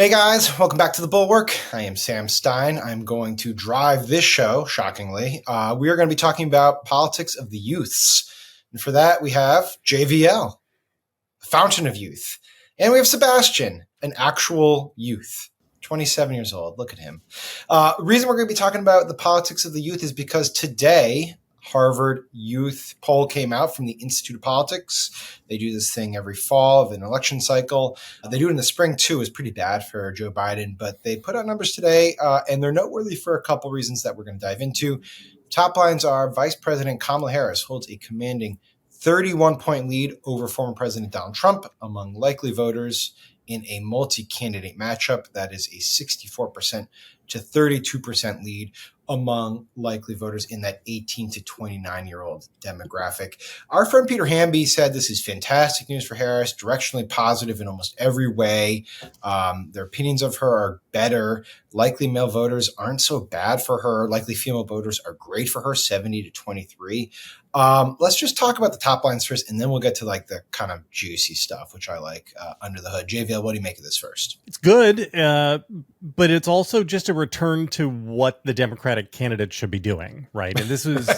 Hey guys, welcome back to the Bulwark. I am Sam Stein. I'm going to drive this show, shockingly. We are going to be talking about politics of the youths. And for that, we have JVL, a fountain of youth. And we have Sebastian, an actual youth, 27 years old. Look at him. The reason we're going to be talking about the politics of the youth is because today, Harvard Youth poll came out from the Institute of Politics. They do this thing every fall of an election cycle. They do it in the spring, too. It's pretty bad for Joe Biden, but they put out numbers today, and they're noteworthy for a couple reasons that we're going to dive into. Top lines are Vice President Kamala Harris holds a commanding 31-point lead over former President Donald Trump among likely voters in a multi-candidate matchup. That is a 64% to 32% lead among likely voters in that 18 to 29-year-old demographic. Our friend Peter Hamby said this is fantastic news for Harris, directionally positive in almost every way. Their opinions of her are better. Likely male voters aren't so bad for her. Likely female voters are great for her, 70 to 23. Let's just talk about the top lines first, and then we'll get to like the kind of juicy stuff, which I like under the hood. JVL, what do you make of this first? It's good, but it's also just a return to what the Democratic candidate should be doing, right? And this was,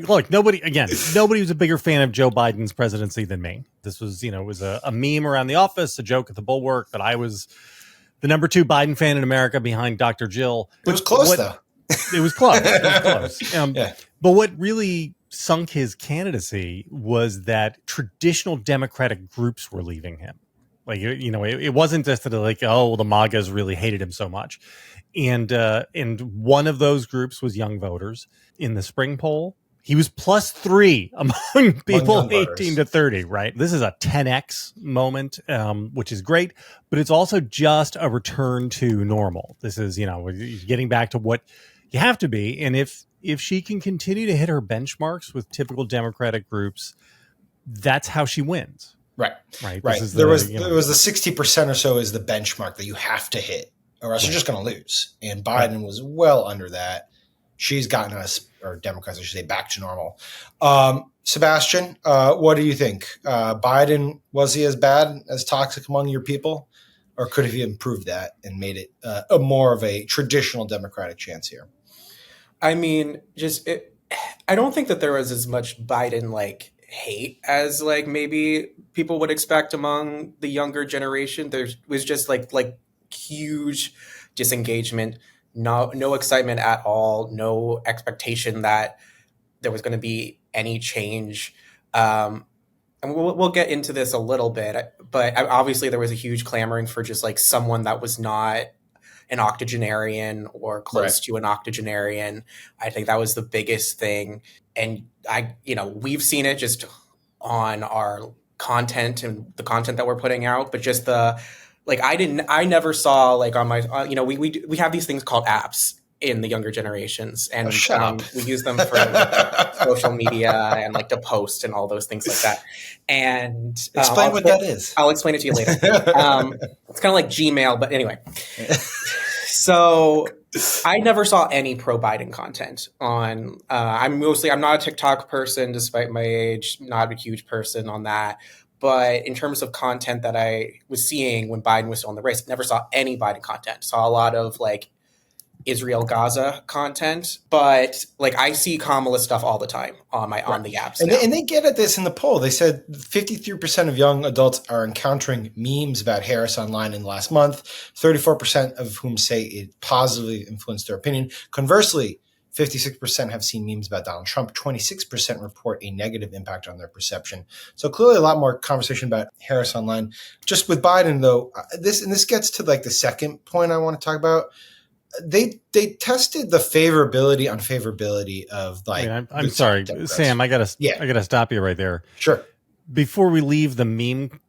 look, nobody was a bigger fan of Joe Biden's presidency than me. This was, it was a meme around the office, a joke at the Bulwark that I was the number 2 Biden fan in America behind Dr. Jill. It was close, though. It was close. It was close. Yeah. But what really sunk his candidacy was that traditional Democratic groups were leaving him. Like, it wasn't just that like, oh, the MAGAs really hated him so much. And one of those groups was young voters. In the spring poll, he was +3 among people 18 to 30, right? This is a 10x moment, which is great, but it's also just a return to normal. This is, getting back to what you have to be. And if she can continue to hit her benchmarks with typical Democratic groups, that's how she wins. Right. There was the 60% or so is the benchmark that you have to hit, or else you're just going to lose. And Biden was well under that. She's gotten us, or Democrats, I should say, back to normal. Sebastian, what do you think? Biden, was he as bad, as toxic among your people? Or could he improved that and made it a more of a traditional Democratic chance here? I mean, I don't think that there was as much Biden hate as maybe people would expect among the younger generation. There was just like huge disengagement, no excitement at all, no expectation that there was going to be any change. And we'll get into this a little bit, but obviously there was a huge clamoring for just someone that was not an octogenarian or close to an octogenarian. I think that was the biggest thing. And we've seen it just on our content and the content that we're putting out, but just I never saw on my, we have these things called apps in the younger generations, and we use them for social media and to post and all those things like that. And explain what that is. I'll explain it to you later. It's kind of like Gmail, but anyway. So I never saw any pro Biden content on. I'm not a TikTok person, despite my age. Not a huge person on that. But in terms of content that I was seeing when Biden was still in the race, never saw any Biden content. Saw a lot of Israel Gaza content, but I see Kamala stuff all the time on the apps. And they get at this in the poll. They said 53% of young adults are encountering memes about Harris online in the last month, 34% of whom say it positively influenced their opinion. Conversely, 56% have seen memes about Donald Trump. 26% report a negative impact on their perception. So clearly a lot more conversation about Harris online. Just with Biden, though, this gets to the second point I want to talk about. They tested the favorability, unfavorability of I'm sorry, Democrats. Sam. I gotta stop you right there. Sure. Before we leave the meme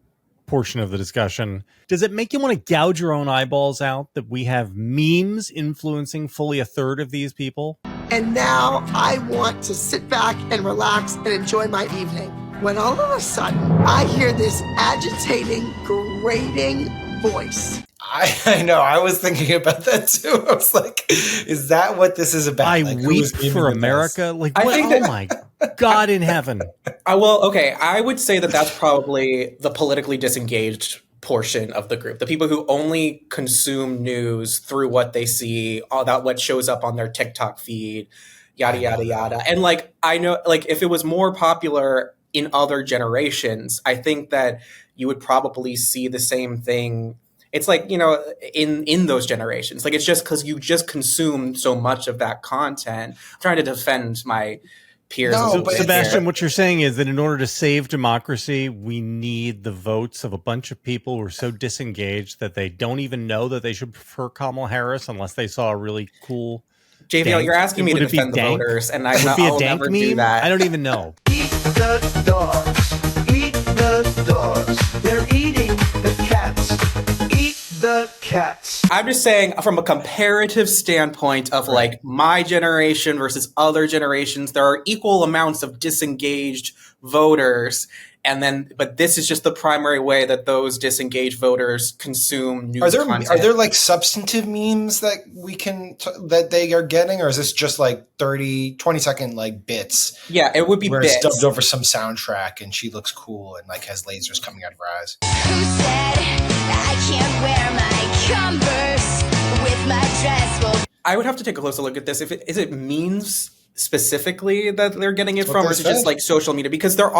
portion of the discussion, does it make you want to gouge your own eyeballs out that we have memes influencing fully a third of these people? And now I want to sit back and relax and enjoy my evening. When all of a sudden I hear this agitating, grating voice. I know. I was thinking about that too. I was like, is that what this is about? I weep for America. Oh my God in heaven. I would say that that's probably the politically disengaged portion of the group, the people who only consume news through what they see, all that, what shows up on their TikTok feed, yada, yada, yada. And like, I know, like, if it was more popular in other generations, I think that you would probably see the same thing. It's like, you know, in those generations, like, it's just because you just consume so much of that content. I'm trying to defend my peers. No, So, Sebastian, what you're saying is that in order to save democracy, we need the votes of a bunch of people who are so disengaged that they don't even know that they should prefer Kamala Harris unless they saw a really cool. JVL, you're asking me to defend the voters, and I'll never do that. I don't even know. Eat the dogs. Eat the dogs. They're eating the cats. Eat the cats. I'm just saying, from a comparative standpoint of like my generation versus other generations, there are equal amounts of disengaged voters. And then, but this is just the primary way that those disengaged voters consume news content. Are there like substantive memes that we can that they are getting, or is this just like 20-second like bits? Yeah, it would be where bits. It's dubbed over some soundtrack, and she looks cool and like has lasers coming out of her eyes. Who said I can't wear my Converse with my dress? Well, I would have to take a closer look at this. Is it memes specifically that they're getting it from, or is it just like social media? Because there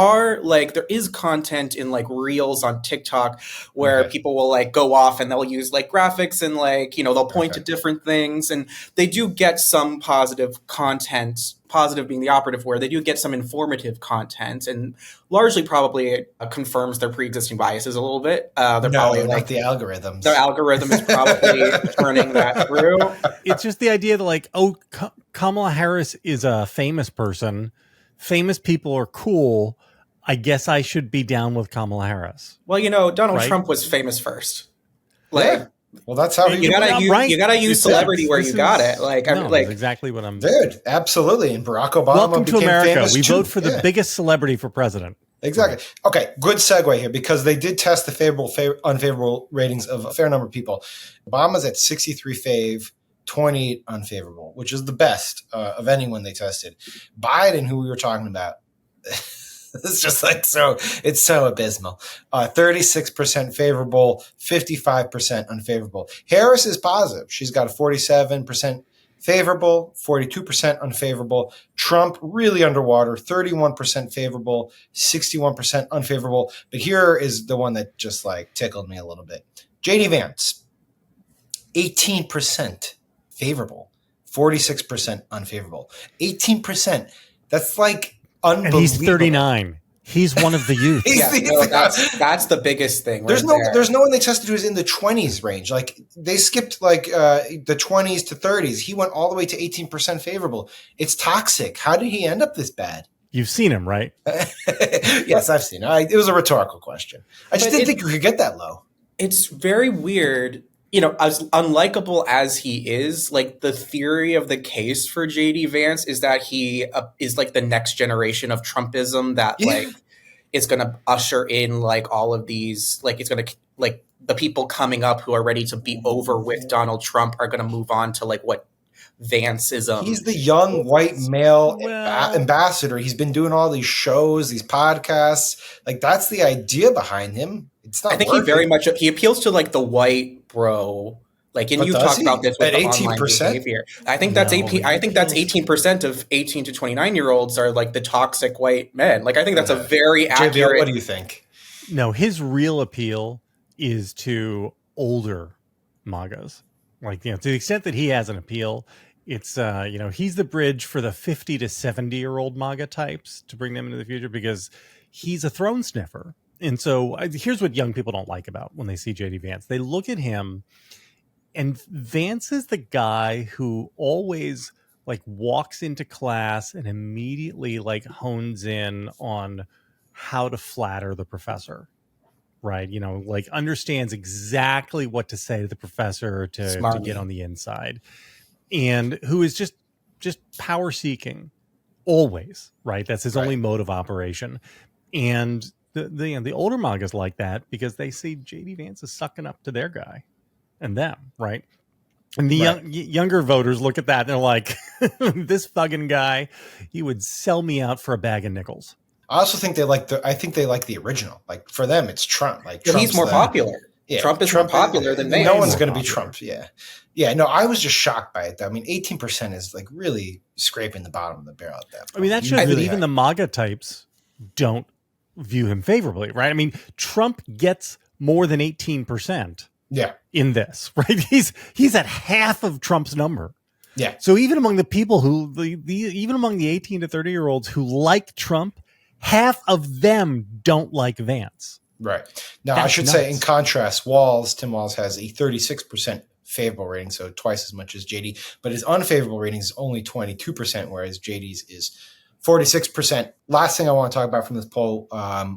is content in like reels on TikTok where people will like go off and they'll use like graphics and like, you know, they'll point to different things, and they do get some positive content, positive being the operative word. They do get some informative content, and largely probably confirms their pre-existing biases a little bit. They're probably like the algorithms. Their algorithm is probably turning that through. It's just the idea that like, oh, Kamala Harris is a famous person. Famous people are cool. I guess I should be down with Kamala Harris. Well, you know, Donald Trump was famous first. Like, well, that's how you gotta use celebrity where you got it. Like, I'm like, that's exactly what I'm. Dude, absolutely. And Barack Obama. Welcome to America. We vote for the the biggest celebrity for president. Exactly. Okay, good segue here, because they did test the favorable, unfavorable ratings of a fair number of people. Obama's at 63 fave, 28 unfavorable, which is the best of anyone they tested. Biden, who we were talking about, it's just like it's so abysmal. 36% favorable, 55% unfavorable. Harris is positive. She's got a 47% favorable, 42% unfavorable. Trump really underwater, 31% favorable, 61% unfavorable. But here is the one that just like tickled me a little bit. JD Vance, 18% favorable, 46% unfavorable. 18%. That's like unbelievable. And he's 39. He's one of the youth. That's the biggest thing. There's no one they tested who's in the 20s range. Like they skipped like the 20s to 30s. He went all the way to 18% favorable. It's toxic. How did he end up this bad? You've seen him, right? Yes, I've seen him. It was a rhetorical question. I just didn't think you could get that low. It's very weird. You know, as unlikable as he is, like the theory of the case for JD Vance is that he is like the next generation of Trumpism that like is going to usher in like all of these, like it's going to like the people coming up who are ready to be over with Donald Trump are going to move on to like what Vanceism. He's the young white male ambassador. He's been doing all these shows, these podcasts. Like that's the idea behind him. It's not. I think he appeals to like the white bro. Like, and you talked about this with at the 18% behavior. I think that's 18% of 18 to 29-year-olds are like the toxic white men. Like, I think that's a very accurate. JVL, what do you think? No, his real appeal is to older MAGAs. Like, you know, to the extent that he has an appeal, it's you know, he's the bridge for the 50 to 70-year-old MAGA types to bring them into the future, because he's a throne sniffer. And so here's what young people don't like about when they see JD Vance. They look at him, and Vance is the guy who always like walks into class and immediately like hones in on how to flatter the professor, right? You know, like understands exactly what to say to the professor to get on the inside, and who is just power seeking always, right? That's his only mode of operation. And the older MAGAs like that because they see JD Vance is sucking up to their guy and them, right? And the younger voters look at that and they're like, this fucking guy, he would sell me out for a bag of nickels. I also think they like the original. Like for them, it's Trump. Like he's more popular. Yeah, Trump is more popular than Vance. No one's going to be Trump. Yeah. Yeah. No, I was just shocked by it, though. I mean, 18% is like really scraping the bottom of the barrel at that point. I mean, that shows that even the MAGA types don't view him favorably, right? I mean, Trump gets more than 18% in this, right? He's at half of Trump's number. Yeah. So even among the people who, even among the 18 to 30-year-olds who like Trump, half of them don't like Vance. Right. Now, That's I should nuts. say, in contrast, Tim Walz has a 36% favorable rating, so twice as much as JD, but his unfavorable rating is only 22%, whereas JD's is 46%. Last thing I want to talk about from this poll,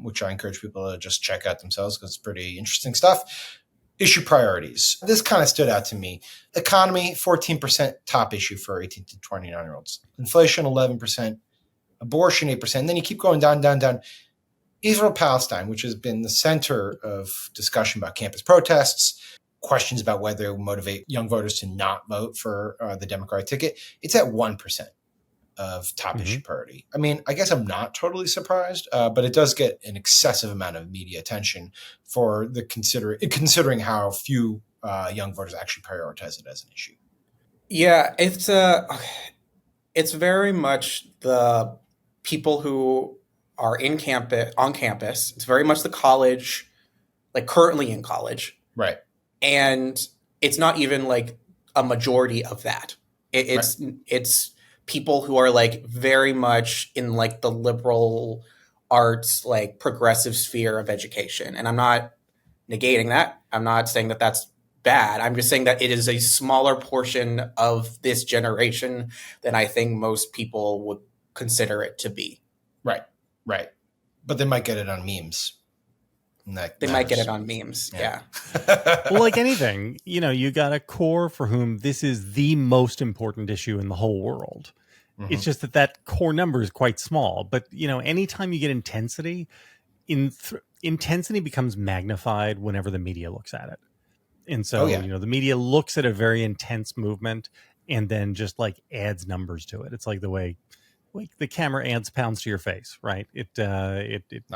which I encourage people to just check out themselves because it's pretty interesting stuff. Issue priorities. This kind of stood out to me. Economy, 14% top issue for 18 to 29-year-olds. Inflation, 11%. Abortion, 8%. And then you keep going down. Israel-Palestine, which has been the center of discussion about campus protests, questions about whether it will motivate young voters to not vote for the Democratic ticket. It's at 1% of top issue priority. I mean, I guess I'm not totally surprised, but it does get an excessive amount of media attention for the considering how few young voters actually prioritize it as an issue. Yeah, it's very much the people who are on campus. It's very much the college, like currently in college. Right. And it's not even like a majority of that. It's people who are like very much in like the liberal arts, like progressive sphere of education. And I'm not negating that. I'm not saying that that's bad. I'm just saying that it is a smaller portion of this generation than I think most people would consider it to be. Right. But they might get it on memes. They might get it on memes. Yeah. Well, like anything, you got a core for whom this is the most important issue in the whole world. Mm-hmm. It's just that core number is quite small. But, anytime you get intensity, intensity becomes magnified whenever the media looks at it. And so, the media looks at a very intense movement and then just like adds numbers to it. It's like the way the camera adds pounds to your face, right? It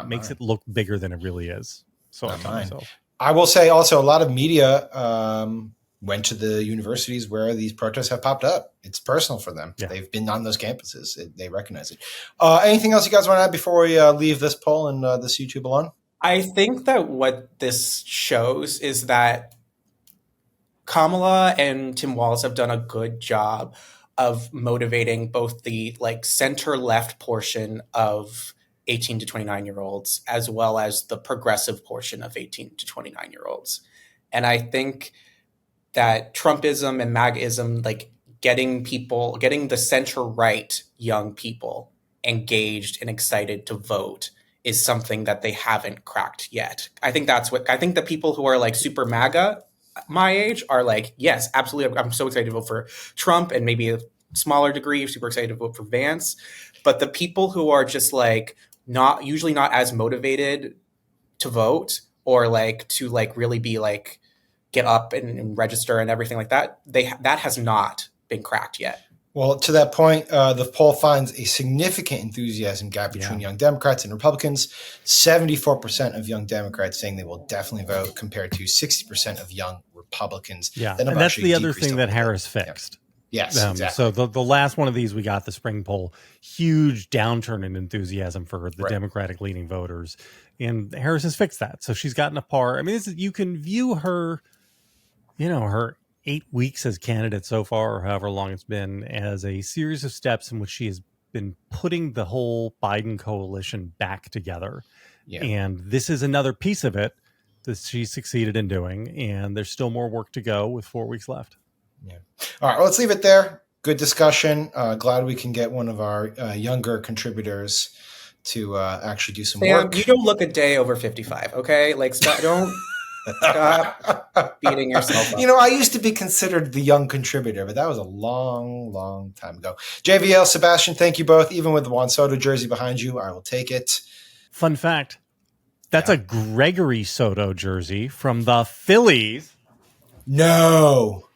makes it look bigger than it really is. So I tell myself. I will say also a lot of media went to the universities where these protests have popped up. It's personal for them. Yeah. They've been on those campuses. They recognize it. Anything else you guys want to add before we leave this poll and this YouTube alone? I think that what this shows is that Kamala and Tim Walz have done a good job of motivating both the like center left portion of 18 to 29-year-olds as well as the progressive portion of 18 to 29-year-olds. And I think that Trumpism and MAGism, like getting the center right young people engaged and excited to vote is something that they haven't cracked yet. I think the people who are like super MAGA my age are like, yes, absolutely. I'm so excited to vote for Trump, and maybe a smaller degree, super excited to vote for Vance. But the people who are just like usually not as motivated to vote or like to like really be like get up and register and everything like that, that has not been cracked yet. Well, to that point, the poll finds a significant enthusiasm gap between young Democrats and Republicans. 74% of young Democrats saying they will definitely vote compared to 60% of young Republicans. Yeah, and that's the other thing that Harris fixed. Yeah. Yes, exactly. So the last one of these we got, the spring poll, huge downturn in enthusiasm for the Democratic-leaning voters. And Harris has fixed that. So she's gotten a par. I mean, you can view her, her 8 weeks as candidate so far, or however long it's been, as a series of steps in which she has been putting the whole Biden coalition back together. Yeah. And this is another piece of it that she succeeded in doing. And there's still more work to go with 4 weeks left. Yeah. All right. Well, let's leave it there. Good discussion. Glad we can get one of our younger contributors to actually do some work. You don't look a day over 55. Okay. Like don't stop beating yourself up. I used to be considered the young contributor, but that was a long, long time ago. JVL, Sebastian, thank you both. Even with the Juan Soto jersey behind you, I will take it. Fun fact. That's a Gregory Soto jersey from the Phillies. No.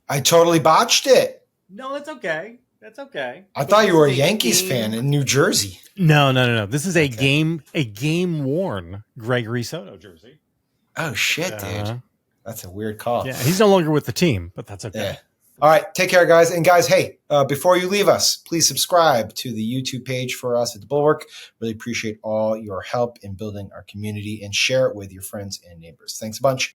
I totally botched it. No, that's okay. That's okay. I thought you were a Yankees fan in New Jersey. No. This is a game worn Gregory Soto jersey. Oh, shit, dude. That's a weird call. Yeah, he's no longer with the team, but that's okay. Yeah. All right. Take care, guys. And guys, hey, before you leave us, please subscribe to the YouTube page for us at the Bulwark. Really appreciate all your help in building our community, and share it with your friends and neighbors. Thanks a bunch.